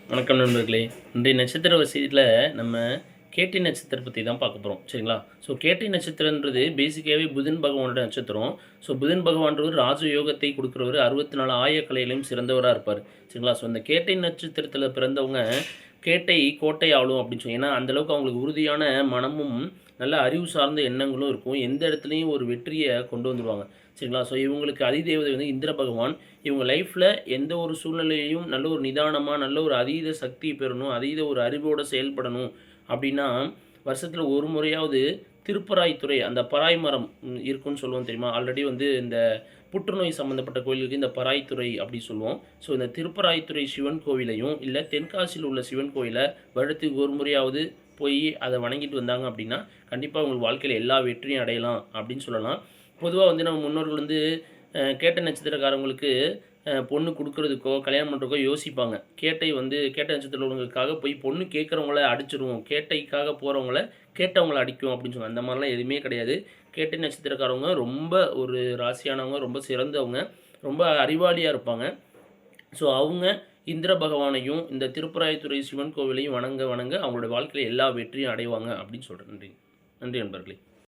வணக்கம் நண்பர்களே. இன்றைய நட்சத்திர வரிசையில நம்ம கேட்டை நட்சத்திரம் பத்தி தான் பார்க்க போறோம். சரிங்களா? ஸோ கேட்டை நட்சத்திரன்றது பேசிக்காவே புதன் பகவானோட நட்சத்திரம். ஸோ புதன் பகவான்றவர் ராஜயோகத்தை குடுக்குறவரு. 64 ஆயக்கலையிலும் சிறந்தவரா இருப்பாரு. சரிங்களா? ஸோ இந்த கேட்டை நட்சத்திரத்தில பிறந்தவங்க கேட்டை கோட்டை ஆளும் அப்படின்னு ஏன்னா அந்த அளவுக்கு அவங்களுக்கு உறுதியான மனமும், நல்ல அறிவு சார்ந்த எண்ணங்களும் இருக்கும். எந்த இடத்துலயும் ஒரு வெற்றிய கொண்டு வந்துருவாங்க. சரிங்களா? ஸோ இவங்களுக்கு அதிதேவதை வந்து இந்திர பகவான். இவங்க லைஃப்ல எந்த ஒரு சூழ்நிலையையும் நல்ல ஒரு நிதானமா, நல்ல ஒரு அதீத சக்தி பெறணும், அதீத ஒரு அறிவோட செயல்படணும் அப்படின்னா, வருஷத்துல ஒரு முறையாவது திருப்பராய்த்துறை அந்த பராய் மரம் இருக்குன்னு சொல்லுவோம் தெரியுமா? ஆல்ரெடி வந்து இந்த புற்றுநோய் சம்மந்தப்பட்ட கோயிலுக்கு இந்த பராய்த்துறை அப்படி சொல்லுவோம். ஸோ இந்த திருப்பராய்த்துறை சிவன் கோவிலையும், இல்ல தென்காசியில உள்ள சிவன் கோயில வருடத்துக்கு ஒரு முறையாவது போயி அத வணங்கிட்டு வந்தாங்க அப்படின்னா, கண்டிப்பா உங்க வாழ்க்கையில எல்லா வெற்றியும் அடையலாம் அப்படின்னு சொல்லலாம். பொதுவா வந்து நம்ம முன்னோர்கள் வந்து கேட்ட நட்சத்திரக்காரங்களுக்கு பொண்ணு குடுக்குறதுக்கோ, கல்யாணம் பண்றதுக்கோ யோசிப்பாங்க. கேட்ட நட்சத்திரத்தில உள்ளவங்களுக்காக போய் பொண்ணு கேட்கிறவங்கள அடிச்சுரும். கேட்டைக்காக போறவங்கள, கேட்டவங்கள அடிக்கும் அப்படின்னு சொல்லுவாங்க. அந்த மாரிலாம் எதுவுமே கிடையாது. கேட்டை நட்சத்திரக்காரவங்க ரொம்ப ஒரு ராசியானவங்க, ரொம்ப சிறந்தவங்க, ரொம்ப அறிவாளியா இருப்பாங்க. ஸோ அவங்க இந்திர பகவானையும், இந்த திருப்பராய்த்துறை சிவன் கோவிலையும் வணங்க, வணங்க அவங்களோட வாழ்க்கையில எல்லா வெற்றியும் அடைவாங்க அப்படின்னு சொல்றேன். நன்றி. நன்றி நண்பர்களே.